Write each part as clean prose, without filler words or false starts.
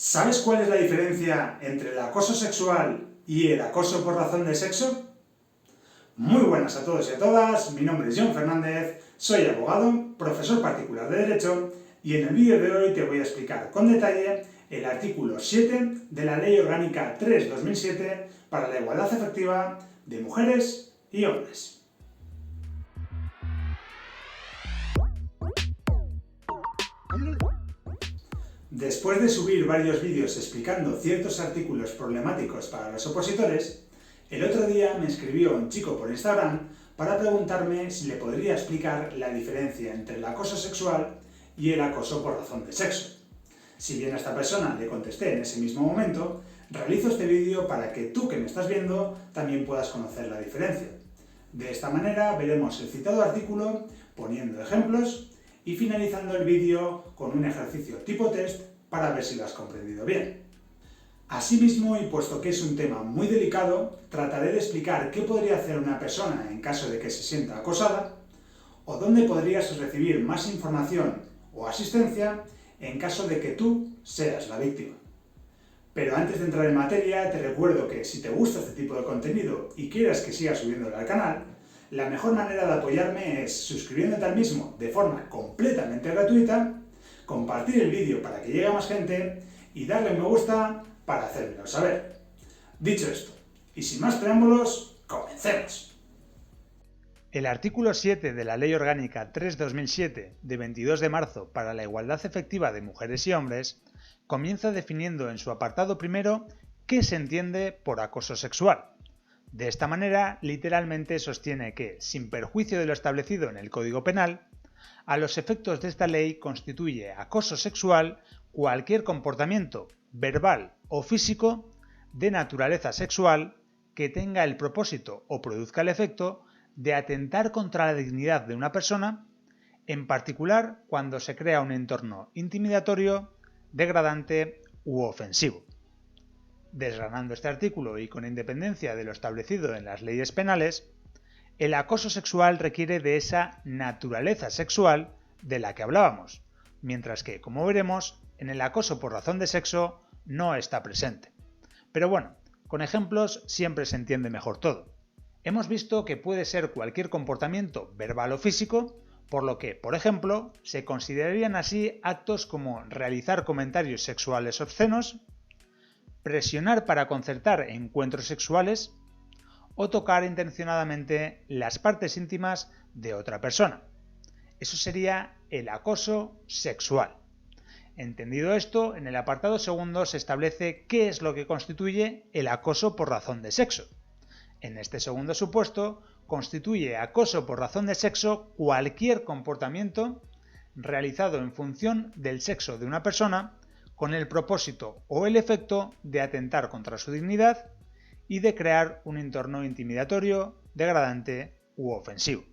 ¿Sabes cuál es la diferencia entre el acoso sexual y el acoso por razón de sexo? Muy buenas a todos y a todas, mi nombre es John Fernández, soy abogado, profesor particular de Derecho y en el vídeo de hoy te voy a explicar con detalle el artículo 7 de la Ley Orgánica 3/2007 para la igualdad efectiva de mujeres y hombres. Después de subir varios vídeos explicando ciertos artículos problemáticos para los opositores, el otro día me escribió un chico por Instagram para preguntarme si le podría explicar la diferencia entre el acoso sexual y el acoso por razón de sexo. Si bien a esta persona le contesté en ese mismo momento, realizo este vídeo para que tú que me estás viendo también puedas conocer la diferencia. De esta manera veremos el citado artículo poniendo ejemplos y finalizando el vídeo con un ejercicio tipo test para ver si lo has comprendido bien. Asimismo, y puesto que es un tema muy delicado, trataré de explicar qué podría hacer una persona en caso de que se sienta acosada, o dónde podrías recibir más información o asistencia en caso de que tú seas la víctima. Pero antes de entrar en materia, te recuerdo que si te gusta este tipo de contenido y quieres que siga subiéndolo al canal, la mejor manera de apoyarme es suscribiéndote al mismo de forma completamente gratuita, compartir el vídeo para que llegue a más gente y darle me gusta para hacérmelo saber. Dicho esto, y sin más preámbulos, comencemos. El artículo 7 de la Ley Orgánica 3/2007 de 22 de marzo para la igualdad efectiva de mujeres y hombres comienza definiendo en su apartado primero qué se entiende por acoso sexual. De esta manera, literalmente sostiene que, sin perjuicio de lo establecido en el Código Penal, a los efectos de esta ley constituye acoso sexual cualquier comportamiento verbal o físico de naturaleza sexual que tenga el propósito o produzca el efecto de atentar contra la dignidad de una persona, en particular cuando se crea un entorno intimidatorio, degradante u ofensivo. Desgranando este artículo y con independencia de lo establecido en las leyes penales, el acoso sexual requiere de esa naturaleza sexual de la que hablábamos, mientras que, como veremos, en el acoso por razón de sexo no está presente. Pero bueno, con ejemplos siempre se entiende mejor todo. Hemos visto que puede ser cualquier comportamiento verbal o físico, por lo que, por ejemplo, se considerarían así actos como realizar comentarios sexuales obscenos, presionar para concertar encuentros sexuales o tocar intencionadamente las partes íntimas de otra persona. Eso sería el acoso sexual. Entendido esto, en el apartado segundo se establece qué es lo que constituye el acoso por razón de sexo. En este segundo supuesto, constituye acoso por razón de sexo cualquier comportamiento realizado en función del sexo de una persona con el propósito o el efecto de atentar contra su dignidad y de crear un entorno intimidatorio, degradante u ofensivo.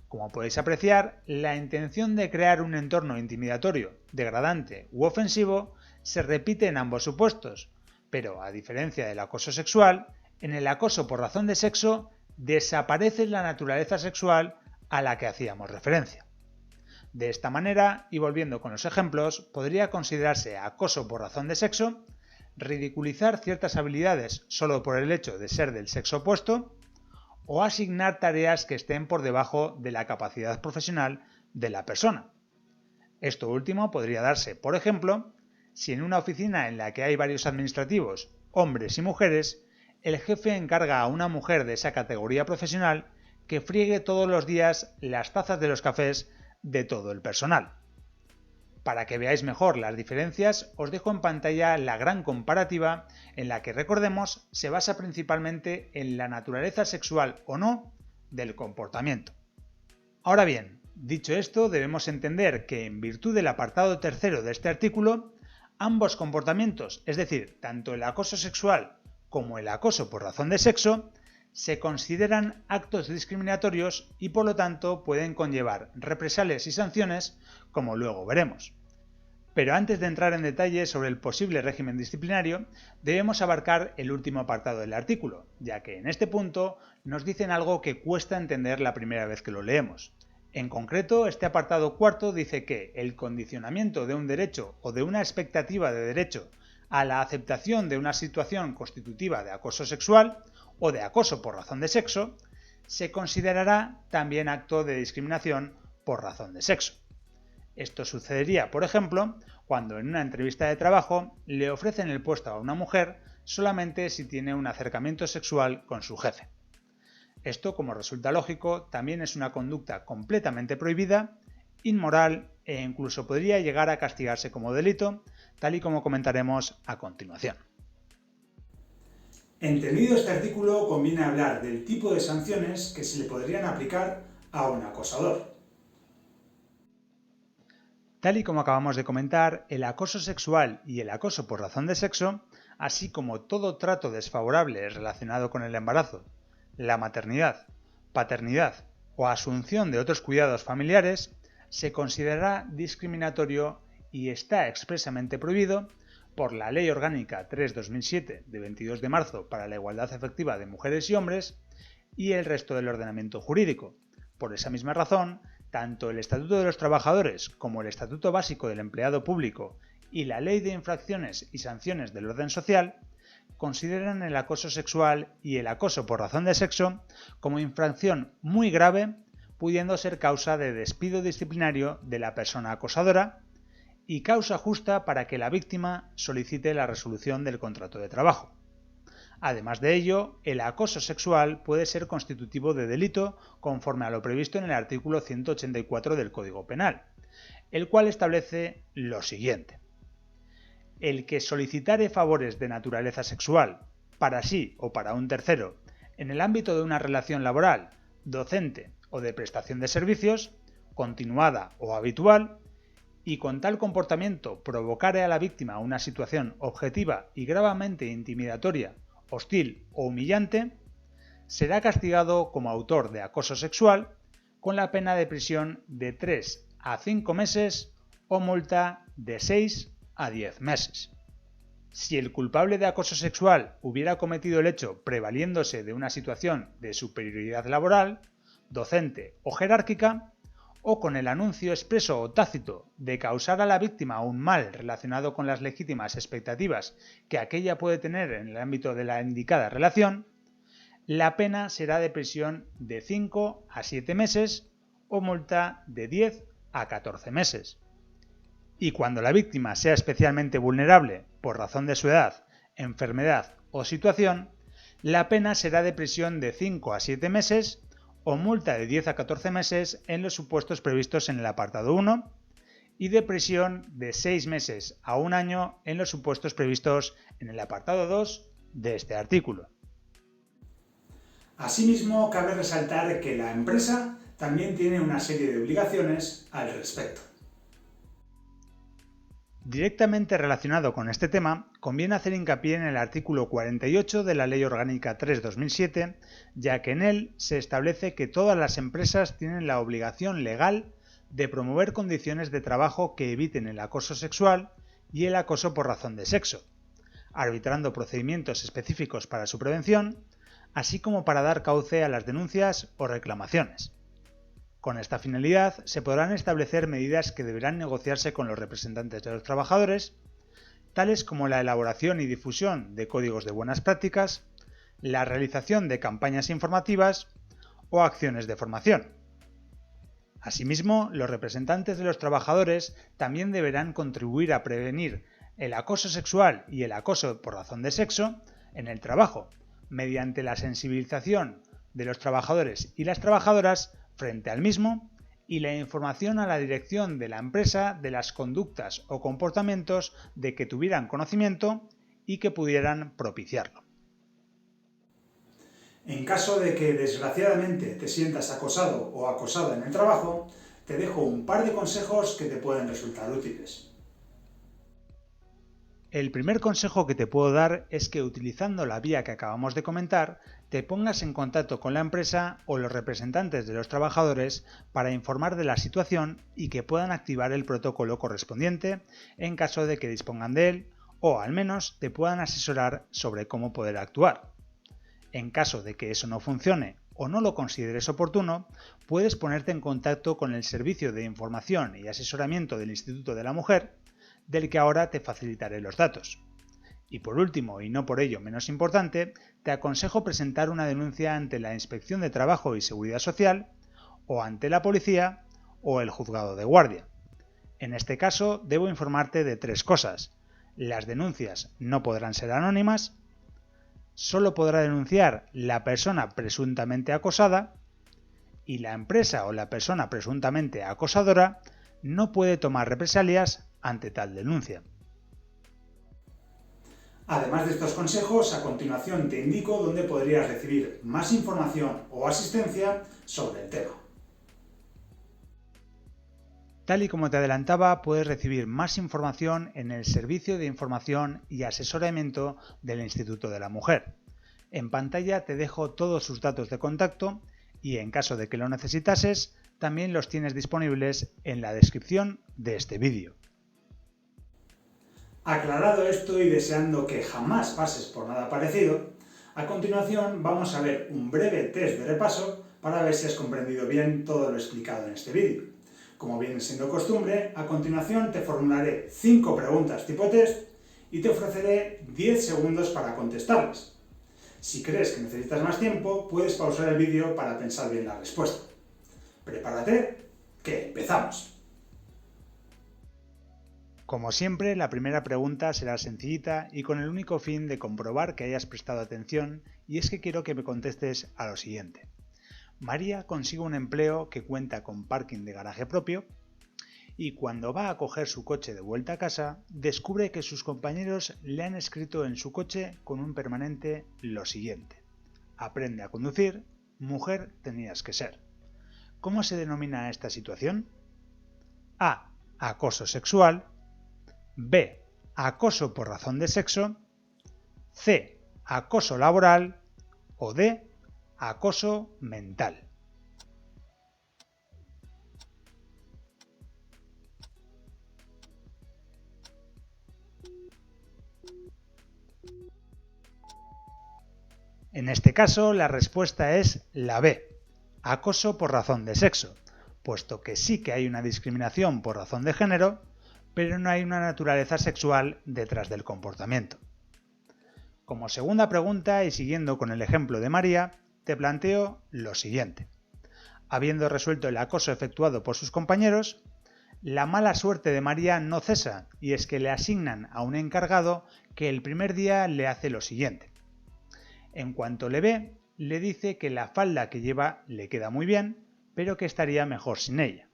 Como podéis apreciar, la intención de crear un entorno intimidatorio, degradante u ofensivo se repite en ambos supuestos, pero a diferencia del acoso sexual, en el acoso por razón de sexo desaparece la naturaleza sexual a la que hacíamos referencia. De esta manera, y volviendo con los ejemplos, podría considerarse acoso por razón de sexo ridiculizar ciertas habilidades solo por el hecho de ser del sexo opuesto o asignar tareas que estén por debajo de la capacidad profesional de la persona. Esto último podría darse, por ejemplo, si en una oficina en la que hay varios administrativos, hombres y mujeres, el jefe encarga a una mujer de esa categoría profesional que friegue todos los días las tazas de los cafés de todo el personal. Para que veáis mejor las diferencias, os dejo en pantalla la gran comparativa en la que, recordemos, se basa principalmente en la naturaleza sexual o no del comportamiento. Ahora bien, dicho esto, debemos entender que en virtud del apartado tercero de este artículo, ambos comportamientos, es decir, tanto el acoso sexual como el acoso por razón de sexo, se consideran actos discriminatorios y por lo tanto pueden conllevar represalias y sanciones, como luego veremos. Pero antes de entrar en detalles sobre el posible régimen disciplinario, debemos abarcar el último apartado del artículo, ya que en este punto nos dicen algo que cuesta entender la primera vez que lo leemos. En concreto, este apartado cuarto dice que el condicionamiento de un derecho o de una expectativa de derecho a la aceptación de una situación constitutiva de acoso sexual o de acoso por razón de sexo, se considerará también acto de discriminación por razón de sexo. Esto sucedería, por ejemplo, cuando en una entrevista de trabajo le ofrecen el puesto a una mujer solamente si tiene un acercamiento sexual con su jefe. Esto, como resulta lógico, también es una conducta completamente prohibida, inmoral e incluso podría llegar a castigarse como delito, tal y como comentaremos a continuación. Entendido este artículo, conviene hablar del tipo de sanciones que se le podrían aplicar a un acosador. Tal y como acabamos de comentar, el acoso sexual y el acoso por razón de sexo, así como todo trato desfavorable relacionado con el embarazo, la maternidad, paternidad o asunción de otros cuidados familiares, se considerará discriminatorio y está expresamente prohibido por la Ley Orgánica 3/2007 de 22 de marzo para la igualdad efectiva de mujeres y hombres y el resto del ordenamiento jurídico. Por esa misma razón, tanto el Estatuto de los Trabajadores como el Estatuto Básico del Empleado Público y la Ley de Infracciones y Sanciones del Orden Social consideran el acoso sexual y el acoso por razón de sexo como infracción muy grave, pudiendo ser causa de despido disciplinario de la persona acosadora y causa justa para que la víctima solicite la resolución del contrato de trabajo. Además de ello, el acoso sexual puede ser constitutivo de delito conforme a lo previsto en el artículo 184 del Código Penal, el cual establece lo siguiente. El que solicitare favores de naturaleza sexual, para sí o para un tercero, en el ámbito de una relación laboral, docente o de prestación de servicios, continuada o habitual, y con tal comportamiento provocare a la víctima una situación objetiva y gravemente intimidatoria, hostil o humillante, será castigado como autor de acoso sexual con la pena de prisión de 3 a 5 meses o multa de 6 a 10 meses. Si el culpable de acoso sexual hubiera cometido el hecho prevaliéndose de una situación de superioridad laboral, docente o jerárquica, o con el anuncio expreso o tácito de causar a la víctima un mal relacionado con las legítimas expectativas que aquella puede tener en el ámbito de la indicada relación, la pena será de prisión de 5 a 7 meses o multa de 10 a 14 meses. Y cuando la víctima sea especialmente vulnerable por razón de su edad, enfermedad o situación, la pena será de prisión de 5 a 7 meses o multa de 10 a 14 meses en los supuestos previstos en el apartado 1 y de prisión de 6 meses a 1 año en los supuestos previstos en el apartado 2 de este artículo. Asimismo, cabe resaltar que la empresa también tiene una serie de obligaciones al respecto. Directamente relacionado con este tema, conviene hacer hincapié en el artículo 48 de la Ley Orgánica 3/2007, ya que en él se establece que todas las empresas tienen la obligación legal de promover condiciones de trabajo que eviten el acoso sexual y el acoso por razón de sexo, arbitrando procedimientos específicos para su prevención, así como para dar cauce a las denuncias o reclamaciones. Con esta finalidad se podrán establecer medidas que deberán negociarse con los representantes de los trabajadores, tales como la elaboración y difusión de códigos de buenas prácticas, la realización de campañas informativas o acciones de formación. Asimismo, los representantes de los trabajadores también deberán contribuir a prevenir el acoso sexual y el acoso por razón de sexo en el trabajo, mediante la sensibilización de los trabajadores y las trabajadoras frente al mismo y la información a la dirección de la empresa de las conductas o comportamientos de que tuvieran conocimiento y que pudieran propiciarlo. En caso de que desgraciadamente te sientas acosado o acosada en el trabajo, te dejo un par de consejos que te pueden resultar útiles. El primer consejo que te puedo dar es que utilizando la vía que acabamos de comentar, te pongas en contacto con la empresa o los representantes de los trabajadores para informar de la situación y que puedan activar el protocolo correspondiente en caso de que dispongan de él o al menos te puedan asesorar sobre cómo poder actuar. En caso de que eso no funcione o no lo consideres oportuno, puedes ponerte en contacto con el Servicio de Información y Asesoramiento del Instituto de la Mujer, del que ahora te facilitaré los datos. Y por último, y no por ello menos importante, te aconsejo presentar una denuncia ante la Inspección de Trabajo y Seguridad Social, o ante la policía o el juzgado de guardia. En este caso, debo informarte de 3 cosas. Las denuncias no podrán ser anónimas, solo podrá denunciar la persona presuntamente acosada y la empresa o la persona presuntamente acosadora no puede tomar represalias ante tal denuncia. Además de estos consejos, a continuación te indico dónde podrías recibir más información o asistencia sobre el tema. Tal y como te adelantaba, puedes recibir más información en el Servicio de Información y Asesoramiento del Instituto de la Mujer. En pantalla te dejo todos sus datos de contacto y en caso de que lo necesitases, también los tienes disponibles en la descripción de este vídeo. Aclarado esto y deseando que jamás pases por nada parecido, a continuación vamos a ver un breve test de repaso para ver si has comprendido bien todo lo explicado en este vídeo. Como viene siendo costumbre, a continuación te formularé 5 preguntas tipo test y te ofreceré 10 segundos para contestarlas. Si crees que necesitas más tiempo, puedes pausar el vídeo para pensar bien la respuesta. Prepárate, que empezamos. Como siempre, la primera pregunta será sencillita y con el único fin de comprobar que hayas prestado atención, y es que quiero que me contestes a lo siguiente. María consigue un empleo que cuenta con parking de garaje propio y cuando va a coger su coche de vuelta a casa, descubre que sus compañeros le han escrito en su coche con un permanente lo siguiente: aprende a conducir, mujer tenías que ser. ¿Cómo se denomina esta situación? A. Acoso sexual. B. Acoso por razón de sexo. C. Acoso laboral. O D. Acoso mental. En este caso, la respuesta es la B, acoso por razón de sexo, puesto que sí que hay una discriminación por razón de género, pero no hay una naturaleza sexual detrás del comportamiento. Como segunda pregunta, y siguiendo con el ejemplo de María, te planteo lo siguiente. Habiendo resuelto el acoso efectuado por sus compañeros, la mala suerte de María no cesa, y es que le asignan a un encargado que el primer día le hace lo siguiente. En cuanto le ve, le dice que la falda que lleva le queda muy bien, pero que estaría mejor sin ella.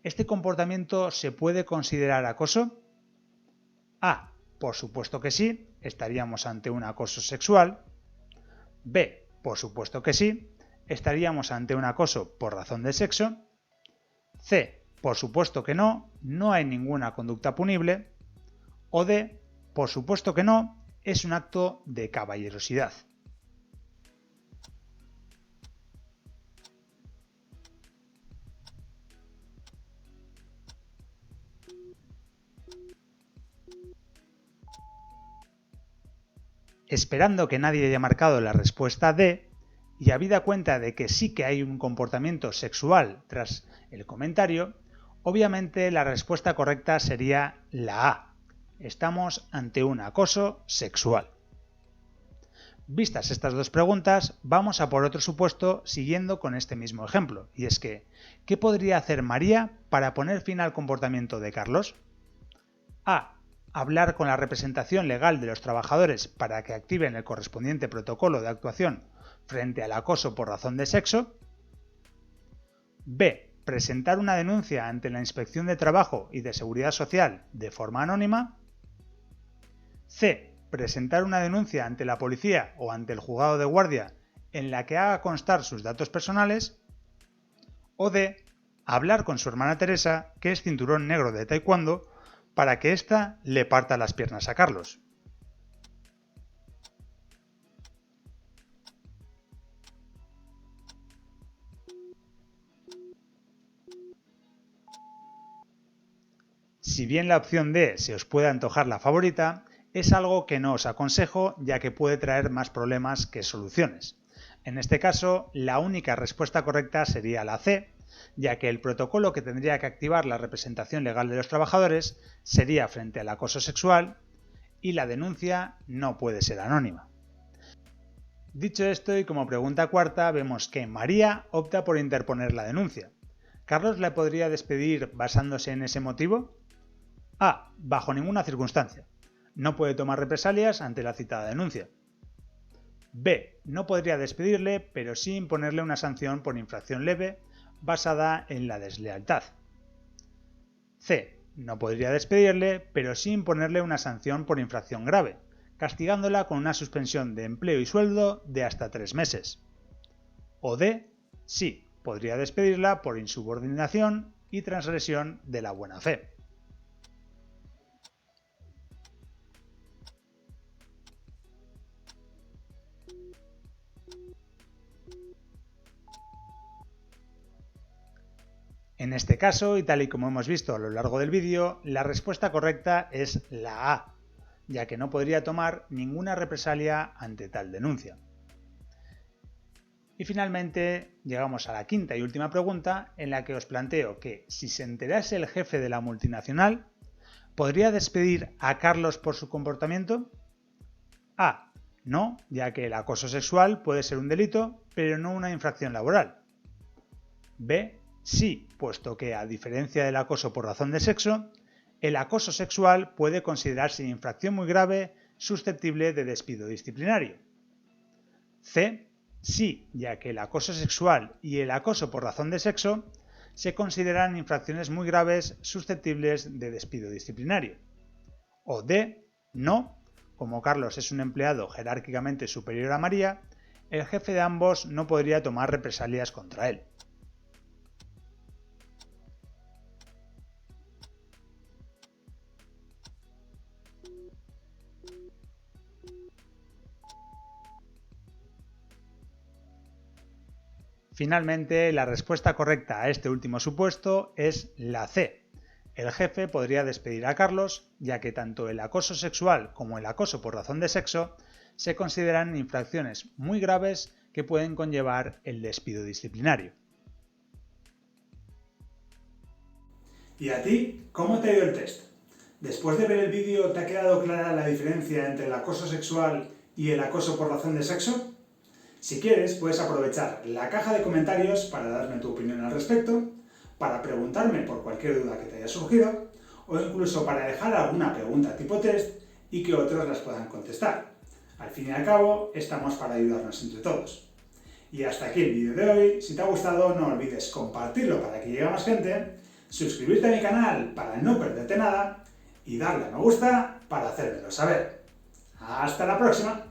¿Este comportamiento se puede considerar acoso? A. Por supuesto que sí, estaríamos ante un acoso sexual. B. Por supuesto que sí, estaríamos ante un acoso por razón de sexo. C. Por supuesto que no, no hay ninguna conducta punible. O D. Por supuesto que no, es un acto de caballerosidad. Esperando que nadie haya marcado la respuesta D, y habida cuenta de que sí que hay un comportamiento sexual tras el comentario, obviamente la respuesta correcta sería la A. Estamos ante un acoso sexual. Vistas estas 2 preguntas, vamos a por otro supuesto siguiendo con este mismo ejemplo, y es que, ¿qué podría hacer María para poner fin al comportamiento de Carlos? A. Hablar con la representación legal de los trabajadores para que activen el correspondiente protocolo de actuación frente al acoso por razón de sexo. B. Presentar una denuncia ante la Inspección de Trabajo y de Seguridad Social de forma anónima. C. Presentar una denuncia ante la policía o ante el juzgado de guardia en la que haga constar sus datos personales. O D. Hablar con su hermana Teresa, que es cinturón negro de taekwondo, para que ésta le parta las piernas a Carlos. Si bien la opción D se os puede antojar la favorita, es algo que no os aconsejo ya que puede traer más problemas que soluciones. En este caso, la única respuesta correcta sería la C, ya que el protocolo que tendría que activar la representación legal de los trabajadores sería frente al acoso sexual y la denuncia no puede ser anónima. Dicho esto, y como pregunta cuarta, vemos que María opta por interponer la denuncia. ¿Carlos la podría despedir basándose en ese motivo? A. Bajo ninguna circunstancia. No puede tomar represalias ante la citada denuncia. B. No podría despedirle, pero sí imponerle una sanción por infracción leve basada en la deslealtad. C. No podría despedirle, pero sí imponerle una sanción por infracción grave, castigándola con una suspensión de empleo y sueldo de hasta 3 meses. O D. Sí, podría despedirla por insubordinación y transgresión de la buena fe. En este caso, y tal y como hemos visto a lo largo del vídeo, la respuesta correcta es la A, ya que no podría tomar ninguna represalia ante tal denuncia. Y finalmente llegamos a la quinta y última pregunta, en la que os planteo que si se enterase el jefe de la multinacional, ¿podría despedir a Carlos por su comportamiento? A. No, ya que el acoso sexual puede ser un delito, pero no una infracción laboral. B. Sí, puesto que, a diferencia del acoso por razón de sexo, el acoso sexual puede considerarse infracción muy grave susceptible de despido disciplinario. C. Sí, ya que el acoso sexual y el acoso por razón de sexo se consideran infracciones muy graves susceptibles de despido disciplinario. O D. No, como Carlos es un empleado jerárquicamente superior a María, el jefe de ambos no podría tomar represalias contra él. Finalmente, la respuesta correcta a este último supuesto es la C. El jefe podría despedir a Carlos, ya que tanto el acoso sexual como el acoso por razón de sexo se consideran infracciones muy graves que pueden conllevar el despido disciplinario. ¿Y a ti? ¿Cómo te ha ido el test? Después de ver el vídeo, ¿te ha quedado clara la diferencia entre el acoso sexual y el acoso por razón de sexo? Si quieres, puedes aprovechar la caja de comentarios para darme tu opinión al respecto, para preguntarme por cualquier duda que te haya surgido, o incluso para dejar alguna pregunta tipo test y que otros las puedan contestar. Al fin y al cabo, estamos para ayudarnos entre todos. Y hasta aquí el vídeo de hoy. Si te ha gustado, no olvides compartirlo para que llegue a más gente, suscribirte a mi canal para no perderte nada y darle a me gusta para hacérmelo saber. ¡Hasta la próxima!